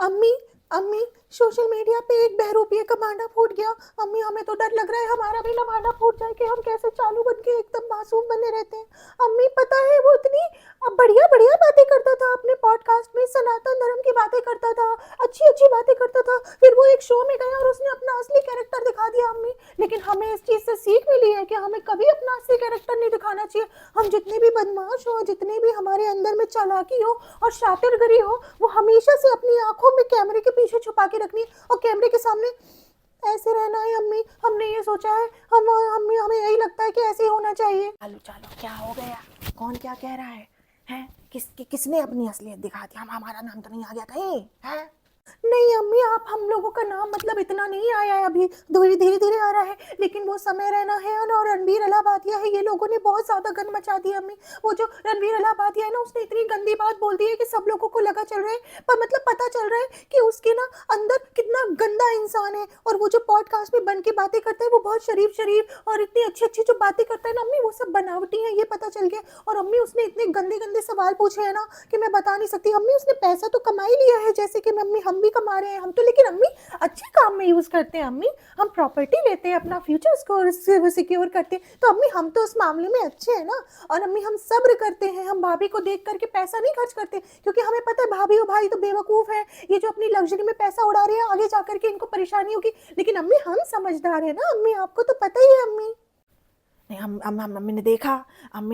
अम्मी अम्मी social media पे एक बहरूपिये का भांडा फूट गया। अम्मी हमें तो डर लग रहा है हमारा भी ना भांडा फूट जाए कि हम कैसे चालू बन के एकदम मासूम बने रहते हैं। अम्मी पता है वो इतनी बढ़िया बढ़िया बातें करता था, अपने पॉडकास्ट में सनातन धर्म की बातें करता था, अच्छी अच्छी बातें करता था। फिर वो एक शो में गया और उसने अपना असली कैरेक्टर दिखा दिया अम्मी। लेकिन हमें इस चीज से सीख मिली है कि हमें कभी अपना असली कैरेक्टर नहीं दिखाना चाहिए। हम जितने भी बदमाश हो, जितने भी हमारे अंदर में चालाकी हो और शातिरगिरी हो, वो हमेशा से अपनी आंखों में कैमरे के पीछे छुपा के रखनी है और कैमरे के सामने ऐसे रहना है। अम्मी हमने ये सोचा है, हम अम्मी हमें यही लगता है कि ऐसे ही होना चाहिए। चालू चालू क्या हो गया? कौन क्या कह रहा है? हैं? किसने अपनी असलियत दिखा दी? हम हमारा नाम तो नहीं आ गया कहीं? हैं? नहीं अम्मी, आप हम लोगों का नाम मतलब इतना नहीं आया है अभी, धीरे धीरे धीरे आ रहा है। लेकिन वो समय रहना है और रणबीर अलाहाबादिया है, ये लोगों ने बहुत ज्यादा गंद मचा दी अम्मी। वो जो रणबीर अलाहाबादिया है ना, उसने इतनी गंदी बात बोल दी है कि सब लोगों को लगा चल रहा है, पर मतलब पता चल रहा है कि उसके ना अंदर कितना गंदा इंसान है। और वो जो पॉडकास्ट में बन के बातें करता है वो बहुत शरीफ शरीफ और इतनी अच्छी अच्छी जो बातें करता है ना अम्मी, वो सब बनावटी है, ये पता चल गया। और अम्मी उसने इतने गंदे गंदे सवाल पूछे हैं ना कि मैं बता नहीं सकती। अम्मी उसने पैसा तो कमा ही लिया है, जैसे कि मम्मी हम भी कमा रहे हैं हम तो, लेकिन अम्मी अच्छे काम में यूज करते हैं अम्मी। हम प्रॉपर्टी लेते हैं, अपना फ्यूचर सिक्योर करते हैं, तो अम्मी हम तो उस मामले में अच्छे हैं ना। और अम्मी हम सब्र करते हैं, हम भाभी को देख करके पैसा नहीं खर्च करते, क्योंकि हमें पता है भाभी और भाई तो बेवकूफ है, ये जो अपनी लग्जरी में पैसा उड़ा रहे हैं आगे जाकर के इनको परेशानी होगी। लेकिन अम्मी हम समझदार है ना अम्मी, आपको तो पता ही है अम्मी। नहीं, अम्मी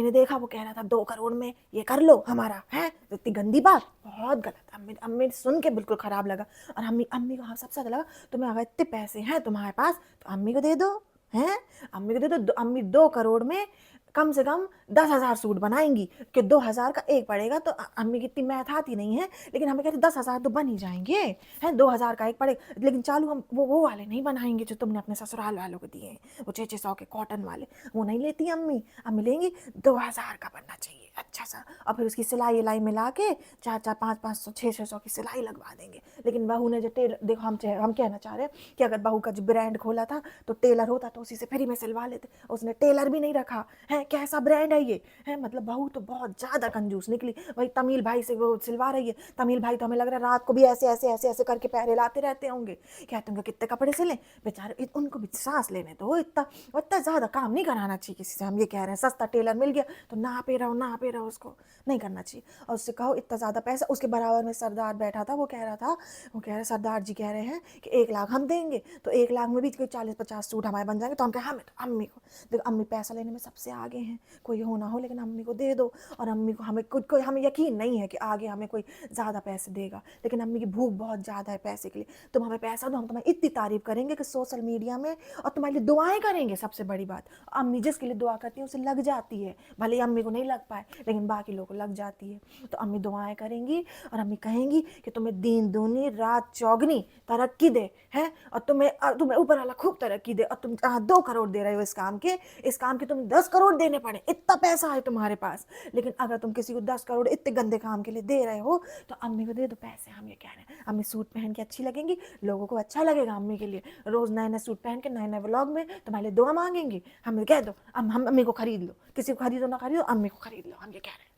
ने देखा वो कह रहा था 2 करोड़ में ये कर लो हमारा है। इतनी गंदी बात, बहुत गलत। अम्मी सुन के बिल्कुल खराब लगा। और अम्मी को हाँ सबसे ज्यादा लगा, तुम्हें अगर इतने पैसे हैं तुम्हारे पास तो अम्मी को दे दो। हैं? अम्मी को दे दो। अम्मी 2 करोड़ में कम से कम 10,000 सूट बनाएंगी कि 2,000 का एक पड़ेगा। तो अम्मी की इतनी मैथ आती नहीं है, लेकिन हमें कहते 10,000 तो बन ही जाएंगे हैं। 2,000 का एक पड़ेगा, लेकिन चालू हम वो वाले नहीं बनाएंगे जो तुमने अपने ससुराल वालों को दिए हैं, वो 600 के कॉटन वाले, वो नहीं लेती अम्मी। अम्मी लेंगी 2,000 का बनना चाहिए अच्छा सा, और फिर उसकी सिलाई विलाई मिला के 400, 500, 600 की सिलाई लगवा देंगे। लेकिन बहू ने जो टेलर देखो, हम कहना चाह रहे हैं कि अगर बहू का जो ब्रांड खोला था तो टेलर होता तो उसी से फ्री में सिलवा लेते। उसने टेलर भी नहीं रखा है, कैसा ब्रांड है ये है। मतलब बहू तो बहुत ज्यादा कंजूस निकली। वही तमिल भाई से वो सिलवा रही है। तमिल भाई तो हमें लग रहा है रात को भी ऐसे ऐसे ऐसे ऐसे करके पैरे लाते रहते होंगे, कहते होंगे कितने कपड़े सिले बेचारे, उनको भी सांस लेने दो। इतना इतना ज्यादा काम नहीं कराना चाहिए किसी से। हम ये कह रहे हैं सस्ता टेलर मिल गया तो नापे रहो उसको, नहीं करना चाहिए। और उससे कहो इतना ज्यादा पैसा। उसके बराबर में सरदार बैठा था, वो कह रहा था, वो कह रहे सरदार जी कह रहे हैं कि 1 लाख हम देंगे तो 1 लाख में भी 40-50 सूट हमारे बन जाएंगे। तो हम कहे हमें तो अम्मी को देखो, अम्मी पैसा लेने में सबसे आगे हैं, कोई हो ना हो लेकिन अम्मी को दे दो। और अम्मी को हमें कोई हमें यकीन नहीं है कि आगे हमें कोई ज़्यादा पैसे देगा, लेकिन अम्मी की भूख बहुत ज़्यादा है पैसे के लिए। तुम हमें पैसा दो, हम तुम्हें इतनी तारीफ करेंगे कि सोशल मीडिया में, और तुम्हारे लिए दुआएं करेंगे। सबसे बड़ी बात, अम्मी जिसके लिए दुआ करती है उसे लग जाती है, भले अम्मी को नहीं लग पाए लेकिन बाकी लोगों को लग जाती है। तो अम्मी दुआएं करेंगी और अम्मी कहेंगी कि तुम्हें दिन दूनी रात चौगनी तरक्की दे है, और तुम्हें ऊपर वाला खूब तरक्की दे। और तुम 2 करोड़ दे रहे हो इस काम के तुम 10 करोड़ देने पड़े, इतना पैसा है तुम्हारे पास। लेकिन अगर तुम किसी को 10 करोड़ इतने गंदे काम के लिए दे रहे हो तो अम्मी को दे दो पैसे। हम ये कह रहे हैं, अम्मी सूट पहन के अच्छी लगेंगी, लोगों को अच्छा लगेगा अम्मी के लिए। रोज नए नए सूट पहन के नए नए व्लॉग में तुम्हारे लिए दुआ मांगेंगी। हमें कह दो हम अम्मी को खरीद लो, किसी को खरीदो ना खरीदो अम्मी को खरीद लो। हम ये कह रहे हैं।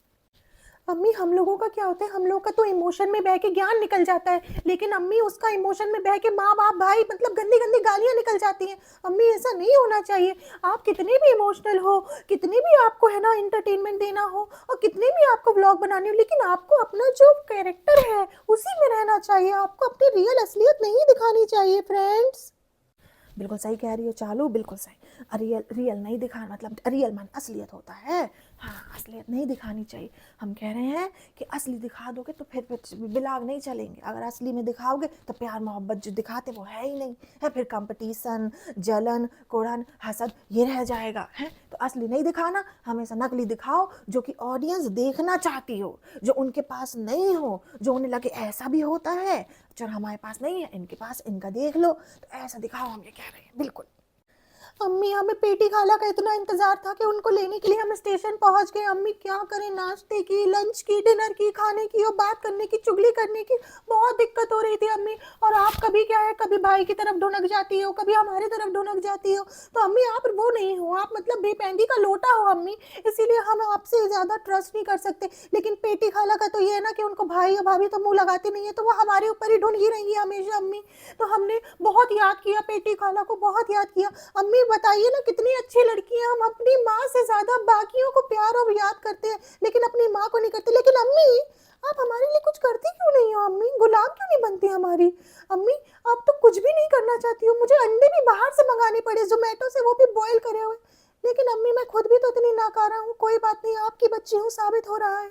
अम्मी हम लोगों का क्या होता है, हम लोग का तो इमोशन में बह के ज्ञान निकल जाता है, लेकिन अम्मी उसका इमोशन में बह के माँ बाप भाई मतलब गंदी गंदी गालियां निकल जाती हैं। अम्मी ऐसा नहीं होना चाहिए। आप कितने भी इमोशनल हो, कितने भी आपको है ना इंटरटेनमेंट देना हो, और कितने भी आपको व्लॉग बनाने हो, लेकिन आपको अपना जो कैरेक्टर है उसी में रहना चाहिए। आपको अपनी रियल असलियत नहीं दिखानी चाहिए फ्रेंड्स। बिल्कुल सही कह रही हो चालू, बिल्कुल सही। रियल नहीं दिखाना मतलब रियल मन असलियत होता है। हाँ, असलियत नहीं दिखानी चाहिए। हम कह रहे हैं कि असली दिखा दोगे तो फिर बिलाग नहीं चलेंगे। अगर असली में दिखाओगे तो प्यार मोहब्बत जो दिखाते वो है ही नहीं है, फिर कंपटीशन, जलन, कुड़न, हसद ये रह जाएगा है। तो असली नहीं दिखाना, हमेशा नकली दिखाओ जो कि ऑडियंस देखना चाहती हो, जो उनके पास नहीं हो, जो उन्हें लगे ऐसा भी होता है जो हमारे पास नहीं है, इनके पास, इनका देख लो, तो ऐसा दिखाओ। हम ये कह रहे हैं बिल्कुल। अम्मी हमें पेटी खाला का इतना इंतजार था कि उनको लेने के लिए हम स्टेशन पहुंच गए। अम्मी क्या करें, नाश्ते की, लंच की, डिनर की, खाने की और बात करने की, चुगली करने की बहुत दिक्कत हो रही थी अम्मी। और आप कभी क्या है, कभी भाई की तरफ ढुनक जाती हो, कभी हमारी तरफ ढुनक जाती हो। तो अम्मी आप वो नहीं हो, आप मतलब बेपैंदी का लोटा हो अम्मी, इसीलिए हम आपसे ज़्यादा ट्रस्ट नहीं कर सकते। लेकिन पेटी खाला का तो ये है ना कि उनको भाई और भाभी तो मुंह लगाते नहीं है, तो वो हमारे ऊपर ही ढूंढ ही रहेंगी हमेशा अम्मी। तो हमने बहुत याद किया पेटी खाला को, बहुत याद किया। अम्मी बताइए ना, कितनी अच्छी लड़की हैं हम, अपनी माँ से ज्यादा बाकियों को प्यार और याद करते हैं, लेकिन अपनी माँ को नहीं करते। लेकिन अम्मी आप हमारे लिए कुछ करती क्यों नहीं हो अम्मी, गुलाम क्यों नहीं बनती हमारी अम्मी? आप तो कुछ भी नहीं करना चाहती हो, मुझे अंडे भी बाहर से मंगाने पड़े जोमेटो से, वो भी बॉयल करे हुए। लेकिन अम्मी मैं खुद भी तो इतनी नाकारा हूँ। कोई बात नहीं, आपकी बच्ची हूँ, साबित हो रहा है।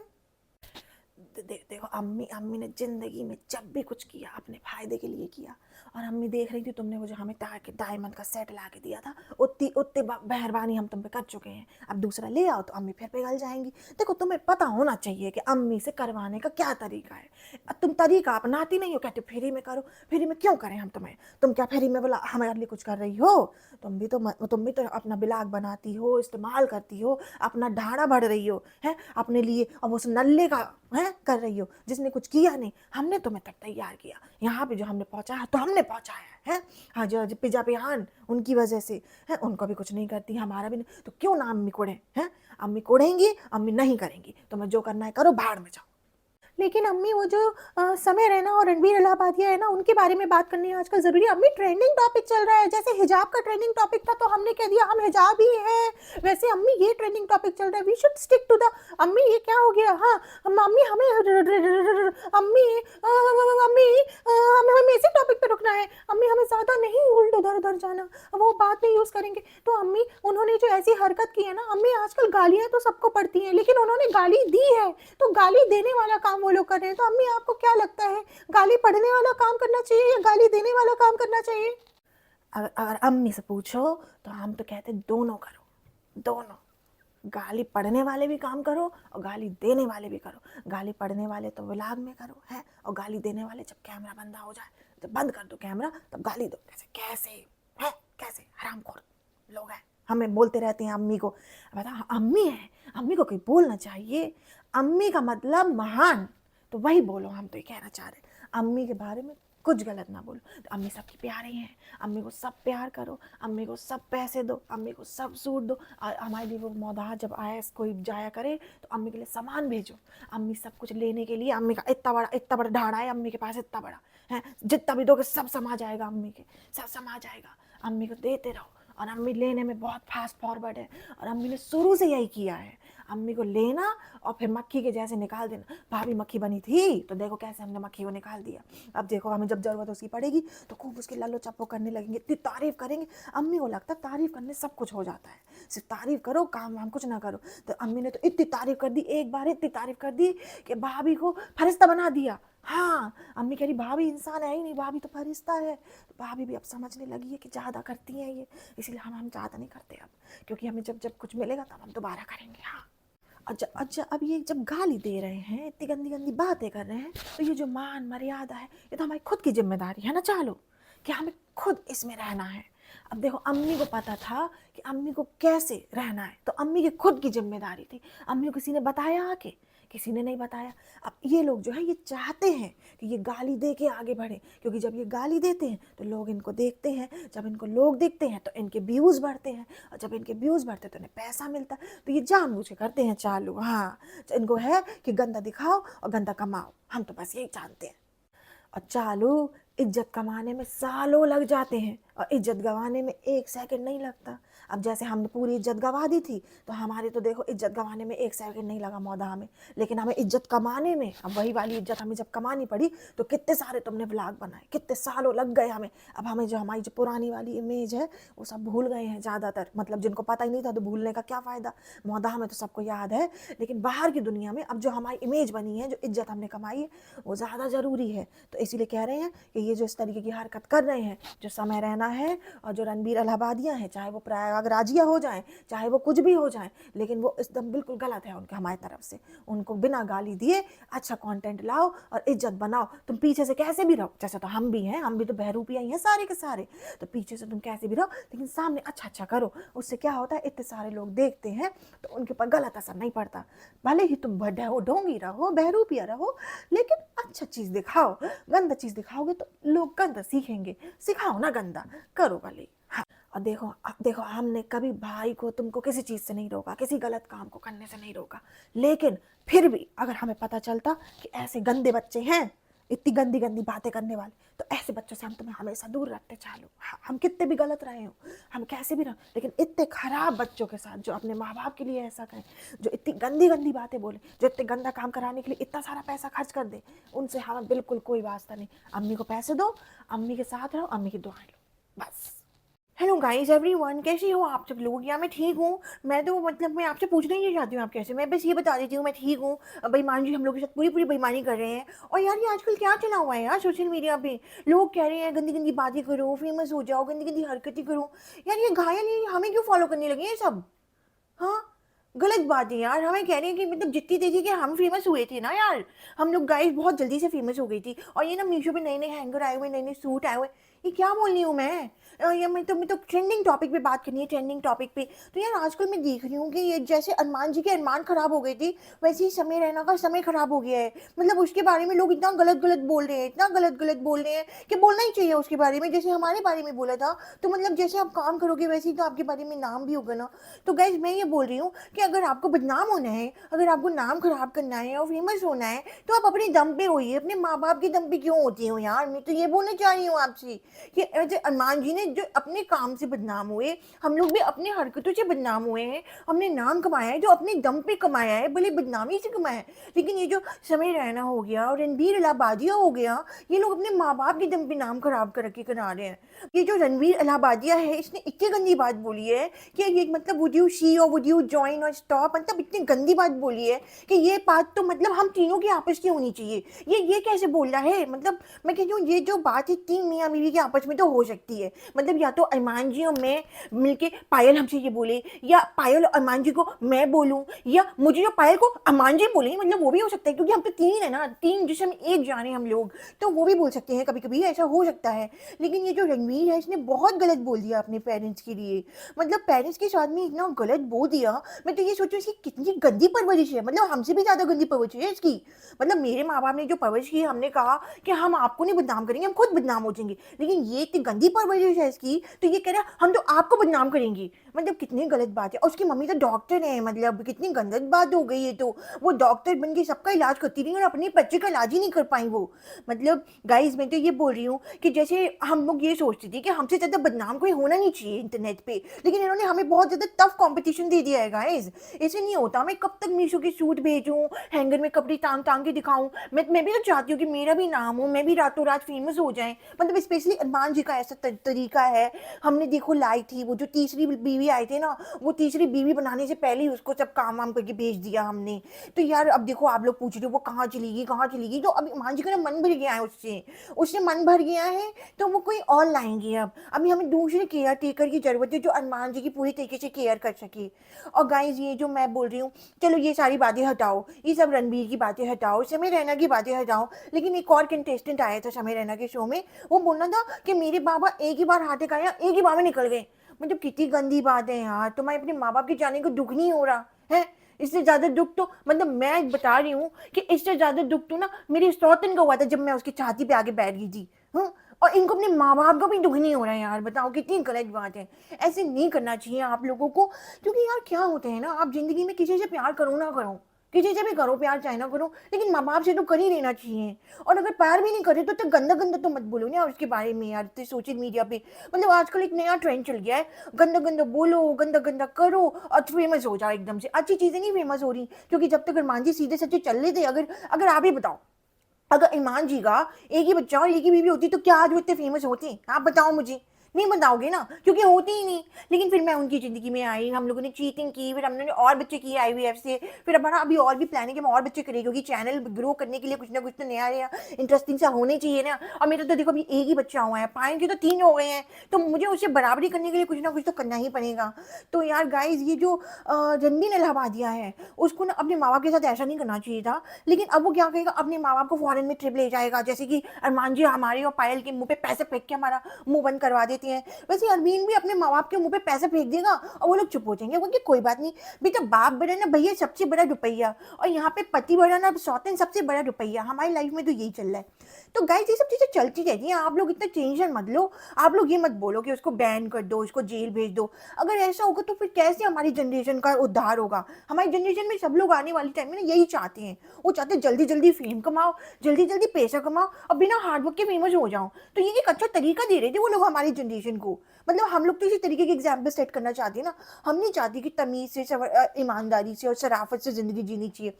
देखो अम्मी अम्मी ने जिंदगी में जब भी कुछ किया अपने फायदे के लिए किया। और अम्मी देख रही थी तुमने वो जो हमें डायमंड का सेट ला के दिया था, उतनी उतनी मेहरबानी हम तुम पे कर चुके हैं। अब दूसरा ले आओ तो अम्मी फिर पिघल जाएंगी। देखो तुम्हें पता होना चाहिए कि अम्मी से करवाने का क्या तरीका है। अब तुम तरीका अपनाती नहीं हो, कहते फ्री में करो। फ्री में क्यों करें हम तुम्हें? तुम क्या फ्री में बोला हमारे लिए कुछ कर रही हो? तुम भी तो अपना बिलाग बनाती हो, इस्तेमाल करती हो, अपना ढाड़ा बढ़ रही हो है अपने लिए, और उस नल्ले का है कर रही हो जिसने कुछ किया नहीं। हमने तुम्हें तब तैयार किया, यहाँ पे जो हमने पहुंचाया तो हमने पहुंचाया है। हाँ जो पिज्जा पिहान उनकी वजह से है, उनको भी कुछ नहीं करती, हमारा भी नहीं, तो क्यों ना अम्मी कोड़े हैं? अम्मी कोड़ेंगी, अम्मी नहीं करेंगी, तुम्हें जो करना है करो, भाड़ में जाओ। लेकिन अम्मी वो जो समय रैना और रणबीर इलाहाबादिया है ना, उनके बारे में बात करनी आजकल जरूरी है अम्मी। ट्रेंडिंग टॉपिक चल रहा है, जैसे हिजाब का ट्रेंडिंग टॉपिक था तो हमने कह दिया हम हिजाब ही है, वैसे अम्मी ये ट्रेंडिंग टॉपिक चल रहा है, we should stick to the. अम्मी ये क्या हो गया? हाँ अम्मी हमें अम्मी अम्मी हमें इसी टॉपिक पे रुकना है अम्मी, हमें ज्यादा नहीं उल्ट उधर उधर जाना, वो बात नहीं यूज करेंगे। तो अम्मी उन्होंने जो ऐसी हरकत की है ना अम्मी, आजकल गालियां तो सबको पड़ती हैं, लेकिन उन्होंने गाली दी है तो गाली देने वाला काम वो लोग कर रहे हैं। तो अम्मी आपको क्या लगता है, गाली पढ़ने वाला काम करना चाहिए या गाली देने वाला काम करना चाहिए? अगर अगर अम्मी से पूछो तो हम तो कहते दोनों करो, दोनों। गाली पढ़ने वाले भी काम करो और गाली देने वाले भी करो। गाली पढ़ने वाले तो व्लॉग में करो है, और गाली देने वाले जब कैमरा बंद हो जाए, जब बंद कर दो कैमरा तब गाली दो। कैसे कैसे है, कैसे हरामखोर लोग हैं, हमें बोलते रहते हैं अम्मी को। बता अम्मी है, अम्मी को कोई बोलना चाहिए। अम्मी का मतलब महान, तो वही बोलो। हम तो ये कहना चाह रहे हैं अम्मी के बारे में कुछ गलत ना बोलो। तो अम्मी सबकी प्यारी हैं, अम्मी को सब प्यार करो, अम्मी को सब पैसे दो, अम्मी को सब सूट दो। हमारे लिए वो मौदाह जब आए कोई जाया करे तो अम्मी के लिए सामान भेजो। अम्मी सब कुछ लेने के लिए, अम्मी का इतना बड़ा ढाड़ा है अम्मी के पास, इतना बड़ा है, जितना भी दोगे सब समा जाएगा अम्मी के, सब समा जाएगा। अम्मी को देते रहो। और अम्मी लेने में बहुत फास्ट फॉरवर्ड है, और अम्मी ने शुरू से यही किया है, अम्मी को लेना और फिर मक्खी के जैसे निकाल देना। भाभी मक्खी बनी थी तो देखो कैसे हमने मक्खी को निकाल दिया। अब देखो हमें जब जरूरत उसकी पड़ेगी तो खूब उसकी लल्लो चप्पो करने लगेंगे, इतनी तारीफ करेंगे। अम्मी को लगता है तारीफ करने सब कुछ हो जाता है, सिर्फ तारीफ करो, काम वाम कुछ ना करो। तो अम्मी ने तो इतनी तारीफ कर दी, एक बार इतनी तारीफ कर दी कि भाभी को फरिश्ता बना दिया। हाँ अम्मी कह रही भाभी इंसान है ही नहीं, भाभी तो फरिश्ता है। तो भाभी भी अब समझने लगी है कि ज़्यादा करती हैं ये, इसलिए हम ज़्यादा नहीं करते अब, क्योंकि हमें जब जब कुछ मिलेगा तब हम दोबारा करेंगे। हाँ अच्छा अच्छा, अब ये जब गाली दे रहे हैं, इतनी गंदी गंदी बातें कर रहे हैं, तो ये जो मान मर्यादा है ये तो हमारी खुद की जिम्मेदारी है ना। चालो कि हमें खुद इसमें रहना है। अब देखो अम्मी को पता था कि अम्मी को कैसे रहना है, तो अम्मी की खुद की जिम्मेदारी थी। अम्मी को किसी ने बताया आके? किसी ने नहीं बताया। अब ये लोग जो है ये चाहते हैं कि ये गाली दे के आगे बढ़े, क्योंकि जब ये गाली देते हैं तो लोग इनको देखते हैं, जब इनको लोग देखते हैं तो इनके व्यूज़ बढ़ते हैं, और जब इनके व्यूज़ बढ़ते हैं तो इन्हें पैसा मिलता है। तो ये जानबूझ के करते हैं चालू। हाँ इनको है कि गंदा दिखाओ और गंदा कमाओ, हम तो बस यही जानते हैं। और चालू इज्जत कमाने में सालों लग जाते हैं और इज्जत गंवाने में 1 सेकंड नहीं लगता। अब जैसे हमने पूरी इज्जत गंवा दी थी, तो हमारी तो देखो इज्जत गंवाने में 1 सेकंड नहीं लगा मौदा में, लेकिन हमें इज्जत कमाने में, अब वही वाली इज्जत हमें जब कमानी पड़ी तो कितने सारे तुमने व्लॉग बनाए, कितने सालों लग गए हमें। अब हमें जो हमारी जो पुरानी वाली इमेज है वो सब भूल गए हैं ज़्यादातर, मतलब जिनको पता ही नहीं था तो भूलने का क्या फ़ायदा, मौदा में तो सबको याद है। लेकिन बाहर की दुनिया में अब जो हमारी इमेज बनी है, जो इज्जत हमने कमाई है, वो ज़्यादा ज़रूरी है। तो इसीलिए कह रहे हैं कि ये जो इस तरीके की हरकत कर रहे हैं, जो समय रहना करना है। और जो रणबीर इलाहाबादियाँ हैं, चाहे वो प्रयागराजिया हो जाएँ, चाहे वो कुछ भी हो जाएँ, लेकिन वो एकदम बिल्कुल गलत है उनके हमारी तरफ से। उनको बिना गाली दिए अच्छा कंटेंट लाओ और इज़्ज़त बनाओ। तुम पीछे से कैसे भी रहो, जैसे तो हम भी हैं, हम भी तो बहरूपिया ही हैं सारे के सारे। तो पीछे से तुम कैसे भी रहो, लेकिन सामने अच्छा करो। उससे क्या होता है, इतने सारे लोग देखते हैं तो उनके ऊपर गलत असर नहीं पड़ता। भले ही तुम ढोंगी रहो, बहरूपिया रहो, लेकिन अच्छा चीज़ दिखाओ। गंदा चीज़ दिखाओगे तो लोग गंदा सीखेंगे। सिखाओ ना गंदा, करो भले। हाँ, और देखो हमने कभी भाई को तुमको किसी चीज़ से नहीं रोका, किसी गलत काम को करने से नहीं रोका। लेकिन फिर भी अगर हमें पता चलता कि ऐसे गंदे बच्चे हैं, इतनी गंदी गंदी बातें करने वाले, तो ऐसे बच्चों से हम तुम्हें हमेशा दूर रखते चालू। हम कितने भी गलत रहे हो, हम कैसे भी रहो, लेकिन इतने खराब बच्चों के साथ जो अपने माँ बाप के लिए ऐसा करें, जो इतनी गंदी गंदी बातें बोले, जो इतने गंदा काम कराने के लिए इतना सारा पैसा खर्च कर दे, उनसे हमें बिल्कुल कोई वास्ता नहीं। अम्मी को पैसे दो, अम्मी के साथ रहो, अम्मी की दुआएं लो, बस। हेलो गाइस एवरीवन, कैसे हो आप सब लोग? या मैं ठीक हूँ। मैं तो मतलब मैं आपसे पूछना ही नहीं चाहती हूँ आप कैसे, मैं बस ये बता देती हूँ मैं ठीक हूँ। बेईमान जी हम लोग के साथ पूरी पूरी बेईमानी कर रहे हैं। और यार ये आजकल क्या चला हुआ है यार सोशल मीडिया पे, लोग कह रहे हैं गंदी गंदी बातें करो, फेमस हो जाओ, गंदी गंदी हरकतें करो। यार ये घायल, ये हमें क्यों फॉलो करने लगे हैं सब? हाँ, गलत बात है यार। हमें कह रहे हैं कि मतलब जितनी तेजी के हम फेमस हुए थे ना यार, हम लोग गाइस बहुत जल्दी से फेमस हो गई थी। और ये ना मीशो पे नए नए हैंगर आए हुए, नए नए सूट आए हुए, ये क्या बोल रही हूँ मैं? ये मैं तो ट्रेंडिंग टॉपिक पे बात करनी है, ट्रेंडिंग टॉपिक पे। तो यार आजकल मैं देख रही हूँ कि ये जैसे अरमान जी के अरमान खराब हो गई थी, वैसे ही समय रैना का समय खराब हो गया है। मतलब उसके बारे में लोग इतना गलत गलत बोल रहे हैं, इतना गलत गलत बोल रहे हैं कि बोलना ही चाहिए उसके बारे में। जैसे हमारे बारे में बोला था, तो मतलब जैसे आप काम करोगे वैसे ही तो आपके बारे में नाम भी होगा ना। तो गाइज मैं ये बोल रही हूँ कि अगर आपको बदनाम होना है, अगर आपको नाम खराब करना है और फेमस होना है, तो आप अपने दम पे होइए। अपने माँ बाप के दम पे क्यों होती हो यार? मैं तो ये बोलना चाह रही हूँ आपसे कि ऐसे अरमान जी ने जो अपने काम से बदनाम हुए, हम लोग भी अपनी हरकतों से बदनाम हुए हैं। हमने नाम कमाया है जो अपने दम पे कमाया है, भले बदनामी से कमाया है। लेकिन ये जो समय रैना हो गया और रणबीर इलाहाबादिया हो गया, ये लोग अपने माँ बाप के दम पे नाम खराब कर के करा रहे हैं। ये जो रणबीर इलाहाबादिया है, इसने इतनी गंदी बात बोली है कि ये मतलब वुड यू सी और वुड यू जॉइन और स्टॉप, मतलब इतनी गंदी बात बोली है कि ये बात तो मतलब हम तीनों की आपस की होनी चाहिए। ये कैसे बोल रहा है? मतलब मैं कहती हूँ ये जो बात है तीन मियाँ बीवी के आपस में तो हो सकती है। मतलब या तो अरमान जी और मैं मिलके पायल हमसे ये बोले, या पायल और अरमान जी को मैं बोलूँ, या मुझे जो पायल को अरमान जी बोले, मतलब वो भी हो सकता है क्योंकि हम तो तीन है ना, तीन जिसम एक जाने हम लोग, तो वो भी बोल सकते हैं, कभी कभी ऐसा हो सकता है। लेकिन ये जो रणवीर है इसने बहुत गलत बोल दिया अपने पेरेंट्स के लिए। मतलब पेरेंट्स के साथ में इतना गलत बोल दिया। मैं तो ये सोचूं इसकी कितनी गंदी परवरिश है, मतलब हमसे भी ज्यादा गंदी परवरिश है इसकी। मतलब मेरे माँ बाप ने जो परवरिश की, हमने कहा कि हम आपको नहीं बदनाम करेंगे, हम खुद बदनाम हो जाएंगे, लेकिन ये इतनी गंदी परवरिश है इसकी, तो ये कह रहा है हम तो आपको बदनाम करेंगे। मतलब कितनी गलत बात है। और उसकी मम्मी तो डॉक्टर है, मतलब कितनी गलत बात हो गई है। तो वो डॉक्टर बन के सबका इलाज करती रही और अपने बच्चे का इलाज ही नहीं कर पाई वो। मतलब गाइज मैं तो ये बोल रही हूँ कि जैसे हम लोग ये सोचते थे कि हमसे ज़्यादा बदनाम कोई होना नहीं चाहिए इंटरनेट पे, लेकिन इन्होंने हमें बहुत ज़्यादा टफ कंपटीशन दे दिया है गाइज। ऐसे नहीं होता। मैं कब तक मीशो के सूट भेजूँ, हैंगर में कपड़े टांग टांग के दिखाऊँ? मैं भी तो चाहती हूँ कि मेरा भी नाम हो, मैं भी रातों रात फेमस हो जाए। मतलब स्पेशली अरमान जी का ऐसा तरीका है। हमने देखो लाई थी, वो जो तीसरी बीवी आई थी ना, वो तीसरी बीवी बनाने से पहले ही उसको सब काम वाम करके भेज दिया हमने। तो यार अब देखो आप लोग पूछ रहे हो वो कहाँ चली गई, कहाँ चली गई, तो अब अरमान जी का ना मन भर गया है उससे, उससे मन भर गया है, तो वो कोई और लाएंगे। अब अभी हमें दूसरे केयर टेकर की जरूरत है जो अरमान जी की पूरी तरीके से केयर कर सके। और गाइज ये जो मैं बोल रही हूँ, चलो ये सारी बातें हटाओ, ये सब रणबीर की बातें हटाओ, समय रैना की बातें हटाओ, लेकिन एक और कंटेस्टेंट आया था समय रैना के शो में, वो बोलना था कि मेरे बाबा एक ही बार हाथ टिकाया, एक ही बार में निकल गए। मतलब कितनी गंदी बात है यार। तुम्हें अपने माँ बाप के जाने को दुख नहीं हो रहा है? इससे ज्यादा दुख तो मतलब मैं बता रही हूँ कि इससे ज्यादा दुख तो ना मेरी सौतन का हुआ था जब मैं उसकी छाती पे आके बैठ गई थी। और इनको अपने माँ बाप का भी दुख नहीं हो रहा है यार। बताओ कितनी गलत बात है। ऐसे नहीं करना चाहिए आप लोगों को, क्योंकि यार क्या होता है ना, आप जिंदगी में किसी से प्यार करो ना करो, किसी से भी करो प्यार, चाहे ना करो, लेकिन माँ बाप से तो कर ही लेना चाहिए। और अगर प्यार भी नहीं करे तो गंदा गंदा तो मत बोलो ना उसके बारे में यार सोशल मीडिया पे। मतलब आजकल एक नया ट्रेंड चल गया है, गंदा गंदा बोलो, गंदा गंदा करो और फेमस हो जाओ एकदम से। अच्छी चीजें नहीं फेमस हो रही, क्योंकि जब तक अरमान जी सीधे सच्चे चल रहे थे, अगर अगर आप ही बताओ, अगर ईमान जी का एक ही बच्चा और एक ही बीवी होती तो क्या आज वो इतने फेमस होते? आप बताओ मुझे। नहीं बताओगे ना, क्योंकि होती ही नहीं। लेकिन फिर मैं उनकी ज़िंदगी में आई, हम लोगों ने चीटिंग की, फिर हमने और बच्चे किए आईवीएफ से, फिर हमारा अभी और भी प्लान है कि हम और बच्चे करें, क्योंकि चैनल ग्रो करने के लिए कुछ ना कुछ तो नया-नया इंटरेस्टिंग सा होना ही चाहिए ना। और मेरा तो देखो अभी एक ही बच्चा हुआ है, पायल के तो 3 हो गए हैं, तो मुझे उससे बराबरी करने के लिए कुछ ना कुछ तो करना ही पड़ेगा। तो यार गाइज़, ये जो रणबीर इलाहाबादिया है, उसको ना अपने माँ-बाप के साथ ऐसा नहीं करना चाहिए था। लेकिन अब वो क्या करेगा, अपने माँ-बाप को फॉरेन में ट्रिप ले जाएगा, जैसे कि अरमान जी हमारे और पायल के मुँह पे पैसे फेंक के हमारा मुँह बंद करवा देते हैं। वैसे अरमीन भी अपने माँ-बाप के मुँह पे पैसे फेंक देगा और वो लोग चुप हो जाएँगे, बोलेंगे कोई बात नहीं, बेटा बाप बड़ा ना भैया सबसे बड़ा रुपया, और यहाँ पे पति बड़ा ना सौतेन सबसे बड़ा रुपया। हमारी लाइफ में तो यही चल रहा है। तो गाइस ये सब चीज़ें चलती रहती हैं, आप लोग इतना टेंशन मत लो। आप लोग ये मत बोलो कि उसको बैन कर दो, उसको जेल भेज दो। अगर ऐसा होगा तो फिर कैसे हमारी जनरेशन का उद्धार होगा? हमारी जनरेशन में सब लोग आने वाले टाइम में ना यही चाहते हैं। वो चाहते हैं जल्दी-जल्दी फेम कमाओ, जल्दी-जल्दी पैसा कमाओ और बिना हार्ड वर्क के फेमस हो जाओ। तो ये एक अच्छा तरीका दे रहे थे वो लोग हमारी जनरेशन को। मतलब हम लोग तो इसी तरीके के एग्जाम्पल सेट करना चाहते हैं ना। हम नहीं चाहते कि तमीज़ से, ईमानदारी से और शराफ़त से ज़िंदगी जीनी चाहिए।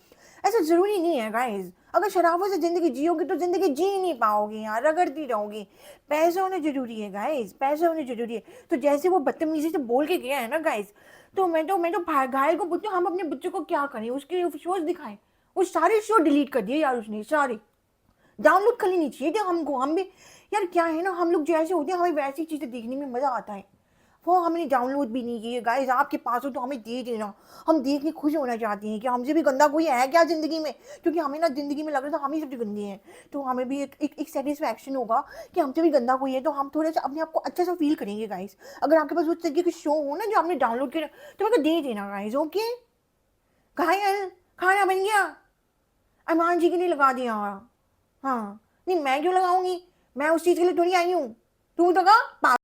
ऐसा ज़रूरी नहीं है गाइज़। अगर शराफ़त से ज़िंदगी जियोगे तो ज़िंदगी जी ही नहीं पाओगे यार, रगड़ती रहोगे। पैसा होना ज़रूरी है गाइज़, पैसा होना ज़रूरी है। तो जैसे वो बदतमीज़ी से बोल के गया है ना गाइज़, तो मैं तो घायल को पूछती हूँ, हम अपने बच्चों को क्या करें? उसके शोज़ दिखाएँ? वो सारे शो डिलीट कर दिए यार उसने, सारे। डाउनलोड कर लेनी चाहिए थी हमको। हम भी यार, क्या है ना, हम लोग जैसे होते हैं हमें वैसी चीज़ें देखने में मज़ा आता है। वो हमने डाउनलोड भी नहीं किए गाइस। आपके पास हो तो हमें दे देना, हम देख के खुश होना चाहते हैं कि हमसे भी गंदा कोई है क्या ज़िंदगी में, क्योंकि हमें ना ज़िंदगी में लग रहा था हम ही सबसे गंदे हैं। तो हमें भी एक सेटिस्फैक्शन होगा कि हमसे भी गंदा कोई है, तो हम थोड़ा सा अपने आप को अच्छा सा फील करेंगे गाइस। अगर आपके पास उस तरीके के शो हो ना जो आपने डाउनलोड किया, तो मेरे को दे देना गाइस। ओके घायल, खाना बन गया, अरमान जी के लिए लगा दिया। हाँ, नहीं मैं क्यों लगाऊंगी, मैं उस चीज़ के लिए थोड़ी आई हूँ। तू तो का